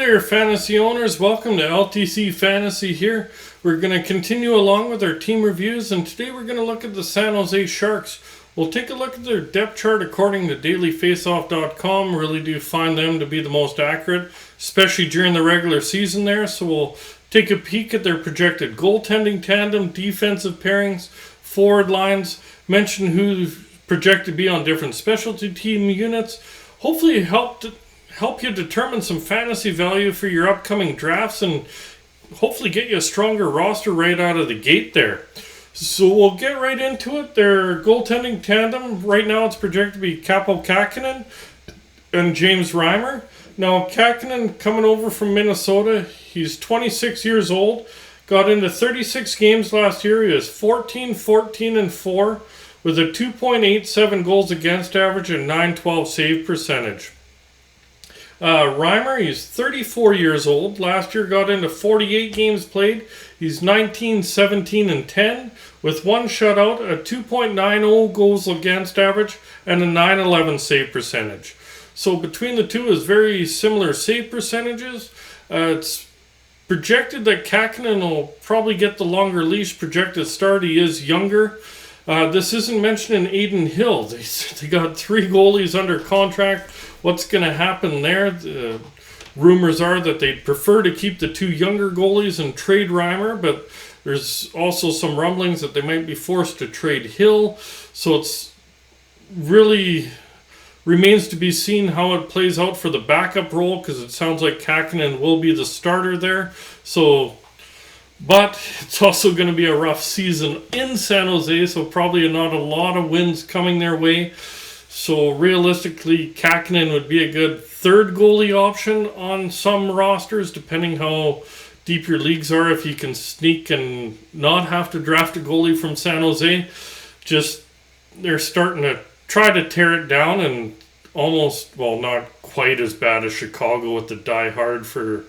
there, fantasy owners. Welcome to LTC Fantasy here. We're going to continue along with our team reviews, and today we're going to look at the San Jose Sharks. We'll take a look at their depth chart according to dailyfaceoff.com. Really do find them to be the most accurate, especially during the regular season there. So we'll take a peek at their projected goaltending tandem, defensive pairings, forward lines, mention who's projected to be on different specialty team units. Hopefully help you determine some fantasy value for your upcoming drafts and hopefully get you a stronger roster right out of the gate there. So we'll get right into it. Their goaltending tandem, right now it's projected to be Kaapo Kähkönen and James Reimer. Now Kähkönen coming over from Minnesota, he's 26 years old, got into 36 games last year. He was 14-14-4 with a 2.87 goals against average and 912 save percentage. Reimer, he's 34 years old. Last year got into 48 games played. He's 19-17-10 with one shutout, a 2.90 goals against average, and a 911 save percentage. So between the two is very similar save percentages. It's projected that Kähkönen will probably get the longer leash projected start. He is younger. This isn't mentioned in Adin Hill. They got 3 goalies under contract. What's going to happen there? The rumors are that they'd prefer to keep the 2 younger goalies and trade Reimer, but there's also some rumblings that they might be forced to trade Hill. So it's really remains to be seen how it plays out for the backup role, because it sounds like Kähkönen will be the starter there. But it's also going to be a rough season in San Jose, so probably not a lot of wins coming their way. So realistically, Kähkönen would be a good third goalie option on some rosters, depending how deep your leagues are. If you can sneak and not have to draft a goalie from San Jose, they're starting to try to tear it down, and almost, well, not quite as bad as Chicago with the Die Hard for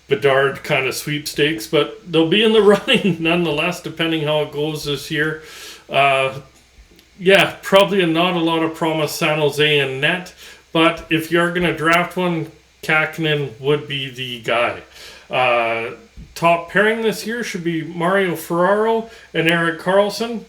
Bedard kind of sweepstakes, but they'll be in the running nonetheless, depending how it goes this year. Probably not a lot of promise San Jose in net, but if you're going to draft one, Kähkönen would be the guy. Top pairing this year should be Mario Ferraro and Erik Carlson.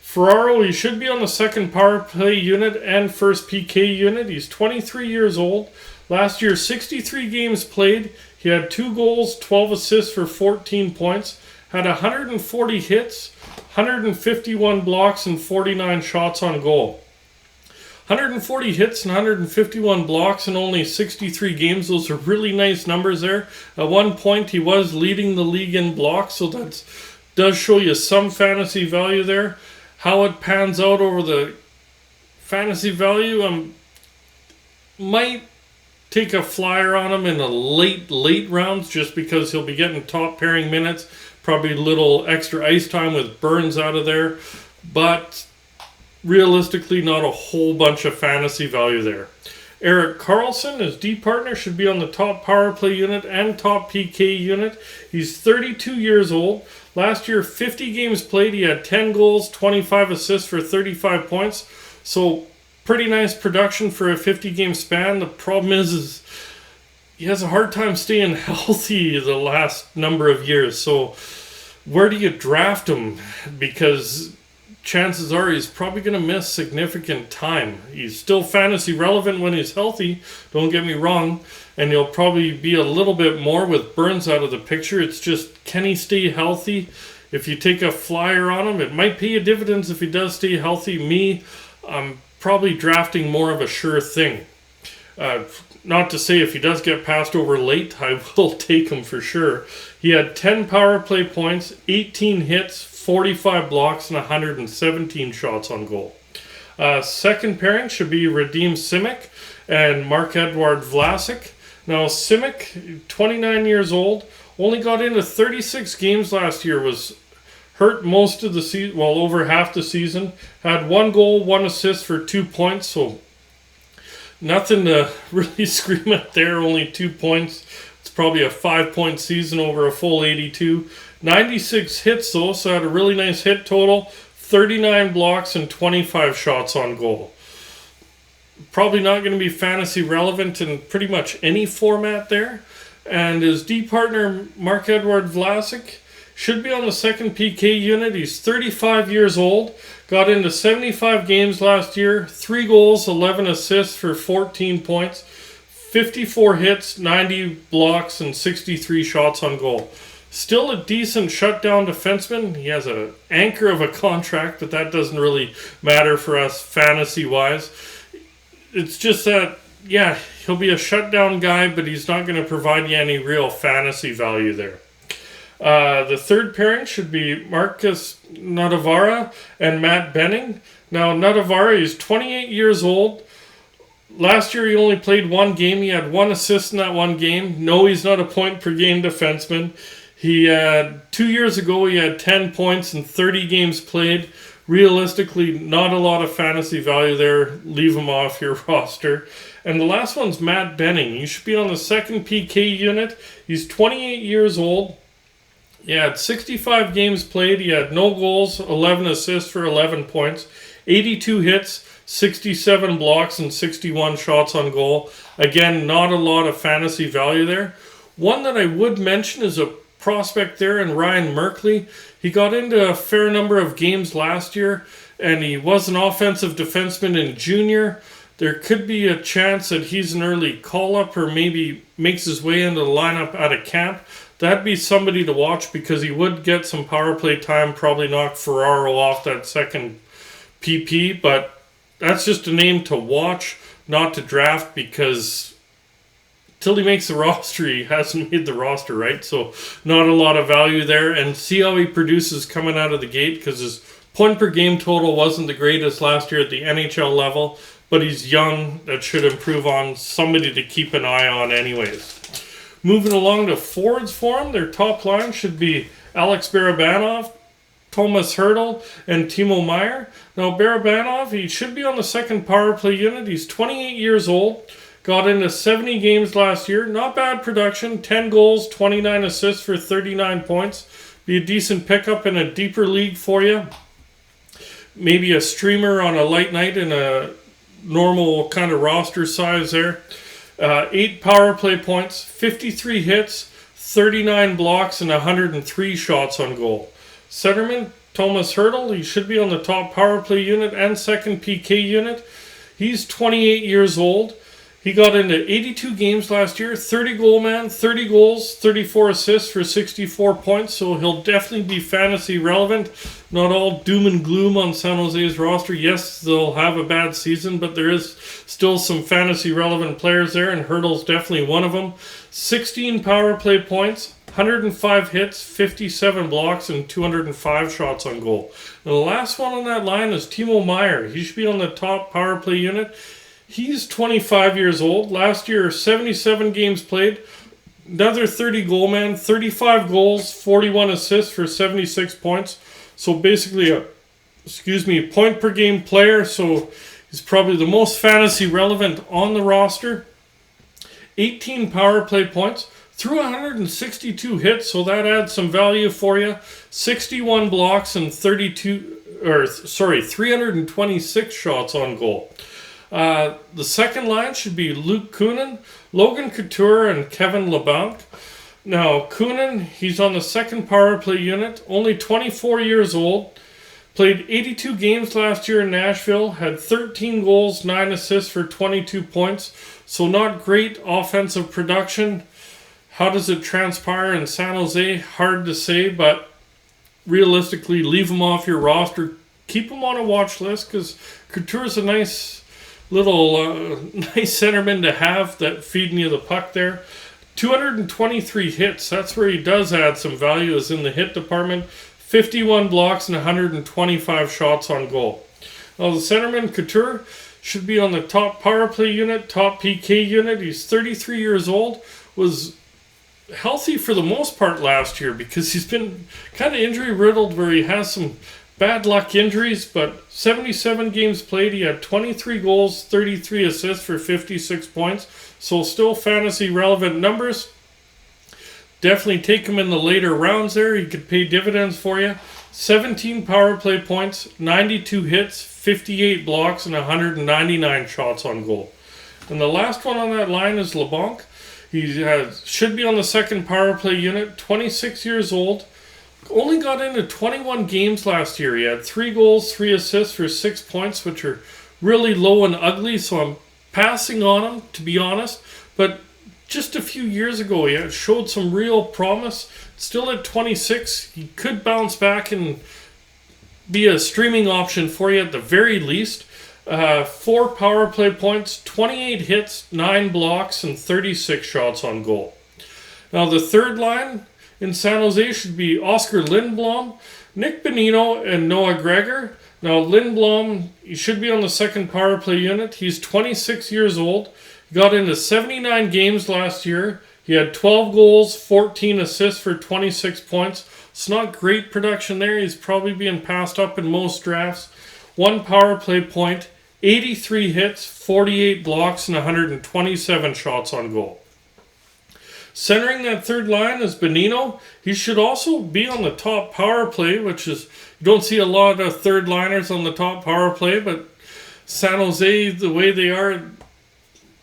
Ferraro, he should be on the second power play unit and first PK unit. He's 23 years old. Last year, 63 games played. He had 2 goals, 12 assists for 14 points. Had 140 hits, 151 blocks, and 49 shots on goal. 140 hits and 151 blocks in only 63 games. Those are really nice numbers there. At one point, he was leading the league in blocks, so that does show you some fantasy value there. How it pans out over the fantasy value, might take a flyer on him in the late rounds, just because he'll be getting top pairing minutes, probably a little extra ice time with Burns out of there, but realistically not a whole bunch of fantasy value there. Erik Carlson, his D partner, should be on the top power play unit and top PK unit. He's 32 years old. Last year, 50 games played. He had 10 goals, 25 assists for 35 points. So pretty nice production for a 50-game span. The problem is he has a hard time staying healthy the last number of years. So where do you draft him? Because chances are he's probably going to miss significant time. He's still fantasy relevant when he's healthy, don't get me wrong, and he'll probably be a little bit more with Burns out of the picture. It's just, can he stay healthy? If you take a flyer on him, it might pay you dividends if he does stay healthy. I'm probably drafting more of a sure thing. Not to say if he does get passed over late, I will take him for sure. He had 10 power play points, 18 hits, 45 blocks, and 117 shots on goal. Second pairing should be Radim Simek and Marc-Edouard Vlasic. Now Simek, 29 years old, only got into 36 games last year, was hurt most of the season, well, over half the season. Had 1 goal, 1 assist for 2 points, so nothing to really scream at there, only 2 points. It's probably a 5-point season over a full 82. 96 hits though, so had a really nice hit total, 39 blocks and 25 shots on goal. Probably not going to be fantasy relevant in pretty much any format there. And his D partner, Marc-Edouard Vlasic, should be on the second PK unit. He's 35 years old. Got into 75 games last year. 3 goals, 11 assists for 14 points. 54 hits, 90 blocks, and 63 shots on goal. Still a decent shutdown defenseman. He has an anchor of a contract, but that doesn't really matter for us fantasy-wise. It's just that, yeah, he'll be a shutdown guy, but he's not going to provide you any real fantasy value there. The third pairing should be Marcus Nadivara and Matt Benning. Now, Nadivara is 28 years old. Last year, he only played 1 game. He had 1 assist in that 1 game. No, he's not a point-per-game defenseman. He had 2 years ago, he had 10 points in 30 games played. Realistically, not a lot of fantasy value there. Leave him off your roster. And the last one's Matt Benning. He should be on the second PK unit. He's 28 years old. He had 65 games played. He had no goals, 11 assists for 11 points, 82 hits, 67 blocks, and 61 shots on goal. Again, not a lot of fantasy value there. One that I would mention is a prospect there in Ryan Merkley. He got into a fair number of games last year, and he was an offensive defenseman in junior. There could be a chance that he's an early call-up or maybe makes his way into the lineup out of camp. That'd be somebody to watch because he would get some power play time, probably knock Ferraro off that second PP, but that's just a name to watch, not to draft, because till he makes the roster, he hasn't made the roster, right? So not a lot of value there. And see how he produces coming out of the gate, because his point per game total wasn't the greatest last year at the NHL level, but he's young. That should improve on, somebody to keep an eye on anyways. Moving along to forwards for him, their top line should be Alex Barabanov, Thomas Hertl, and Timo Meyer. Now, Barabanov, he should be on the second power play unit. He's 28 years old. Got into 70 games last year. Not bad production. 10 goals, 29 assists for 39 points. Be a decent pickup in a deeper league for you. Maybe a streamer on a light night in a normal kind of roster size there. 8 power play points, 53 hits, 39 blocks, and 103 shots on goal. Centerman, Thomas Hertl, he should be on the top power play unit and second PK unit. He's 28 years old. He got into 82 games last year, 30 goal man, 30 goals, 34 assists for 64 points, so he'll definitely be fantasy relevant. Not all doom and gloom on San Jose's roster. Yes, they'll have a bad season, but there is still some fantasy relevant players there, and Hertl's definitely one of them. 16 power play points, 105 hits, 57 blocks, and 205 shots on goal. And the last one on that line is Timo Meyer. He should be on the top power play unit. He's 25 years old. Last year, 77 games played. Another 30 goal man, 35 goals, 41 assists for 76 points. So basically a point per game player. So he's probably the most fantasy relevant on the roster. 18 power play points. Threw 162 hits, so that adds some value for you. 61 blocks and 326 shots on goal. The second line should be Luke Cooney, Logan Couture, and Kevin Leblanc. Now, Cooney, he's on the second power play unit, only 24 years old. Played 82 games last year in Nashville, had 13 goals, 9 assists for 22 points. So not great offensive production. How does it transpire in San Jose? Hard to say, but realistically, leave him off your roster. Keep him on a watch list, because Couture's a nice centerman to have, that feeding you the puck there. 223 hits, that's where he does add some value, is in the hit department. 51 blocks and 125 shots on goal. Now the centerman Couture should be on the top power play unit, top PK unit. He's 33 years old, was healthy for the most part last year, because he's been kind of injury riddled where he has some bad luck injuries, but 77 games played, he had 23 goals, 33 assists for 56 points, so still fantasy relevant numbers. Definitely take him in the later rounds there. He could pay dividends for you. 17 power play points, 92 hits, 58 blocks, and 199 shots on goal. And the last one on that line is Leblanc. should be on the second power play unit, 26 years old. Only got into 21 games last year. He had 3 goals, 3 assists for 6 points, which are really low and ugly, so I'm passing on him, to be honest. But just a few years ago, he showed some real promise. Still at 26, he could bounce back and be a streaming option for you at the very least. 4 power play points, 28 hits, 9 blocks, and 36 shots on goal. Now the third line in San Jose should be Oscar Lindblom, Nick Benino, and Noah Gregor. Now Lindblom, he should be on the second power play unit. He's 26 years old. He got into 79 games last year. He had 12 goals, 14 assists for 26 points. It's not great production there. He's probably being passed up in most drafts. 1 power play point, 83 hits, 48 blocks, and 127 shots on goal. Centering that third line is Benino. He should also be on the top power play, which is, you don't see a lot of third liners on the top power play, but San Jose, the way they are,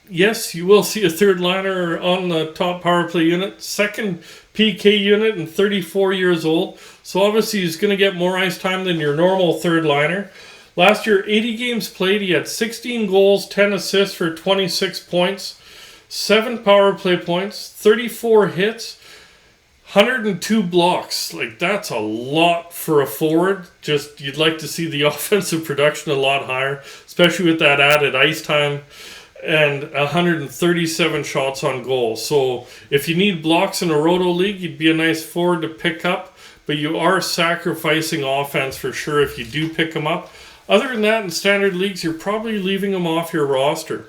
yes, you will see a third liner on the top power play unit. Second PK unit and 34 years old. So obviously he's going to get more ice time than your normal third liner. Last year, 80 games played. He had 16 goals, 10 assists for 26 points. 7 power play points, 34 hits, 102 blocks. Like, that's a lot for a forward. Just, you'd like to see the offensive production a lot higher, especially with that added ice time, and 137 shots on goal. So if you need blocks in a roto league, you'd be a nice forward to pick up, but you are sacrificing offense for sure if you do pick him up. Other than that, in standard leagues, you're probably leaving him off your roster.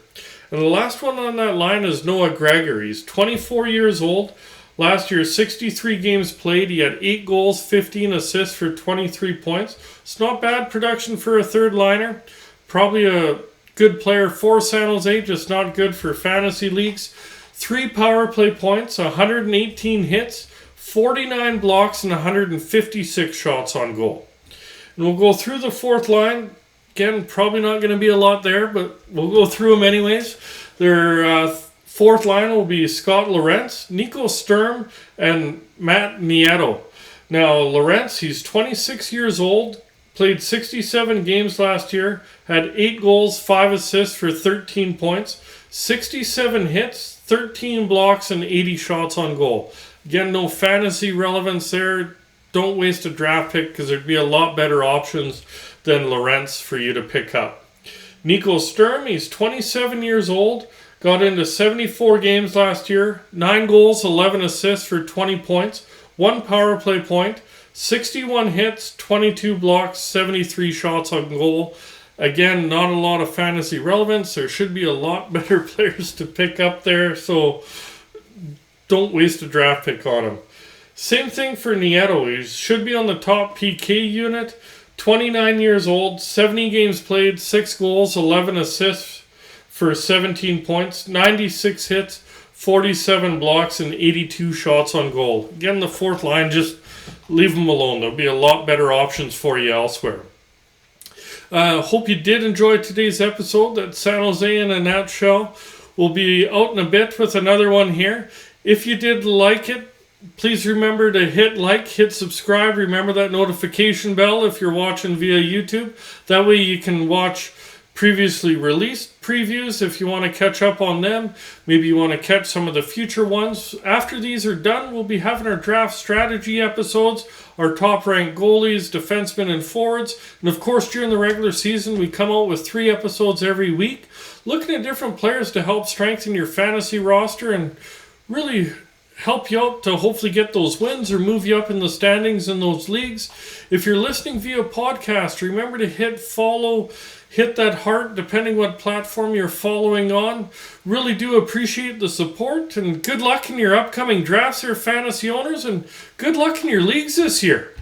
And the last one on that line is Noah Gregory. He's 24 years old. Last year, 63 games played. He had 8 goals, 15 assists for 23 points. It's not bad production for a third liner. Probably a good player for San Jose, just not good for fantasy leagues. 3 power play points, 118 hits, 49 blocks, and 156 shots on goal. And we'll go through the fourth line. Again, probably not going to be a lot there, but we'll go through them anyways. Their fourth line will be Scott Lorentz, Nico Sturm, and Matt Nieto. Now, Lorentz, he's 26 years old, played 67 games last year, had 8 goals, 5 assists for 13 points, 67 hits, 13 blocks, and 80 shots on goal. Again, no fantasy relevance there. Don't waste a draft pick because there'd be a lot better options than Lorentz for you to pick up. Nico Sturm, he's 27 years old, got into 74 games last year, 9 goals, 11 assists for 20 points, 1 power play point, 61 hits, 22 blocks, 73 shots on goal. Again, not a lot of fantasy relevance. There should be a lot better players to pick up there, so don't waste a draft pick on him. Same thing for Nieto. He should be on the top PK unit. 29 years old, 70 games played, 6 goals, 11 assists for 17 points, 96 hits, 47 blocks, and 82 shots on goal. Again, the fourth line, just leave them alone. There'll be a lot better options for you elsewhere. Hope you did enjoy today's episode. That's San Jose in a nutshell. We'll be out in a bit with another one here. If you did like it, please remember to hit like, hit subscribe. Remember that notification bell if you're watching via YouTube. That way you can watch previously released previews if you want to catch up on them. Maybe you want to catch some of the future ones. After these are done, we'll be having our draft strategy episodes, our top-ranked goalies, defensemen, and forwards. And of course, during the regular season, we come out with 3 episodes every week, looking at different players to help strengthen your fantasy roster and really help you out to hopefully get those wins or move you up in the standings in those leagues. If you're listening via podcast, remember to hit follow, hit that heart, depending what platform you're following on. Really do appreciate the support, and good luck in your upcoming drafts here, fantasy owners, and good luck in your leagues this year.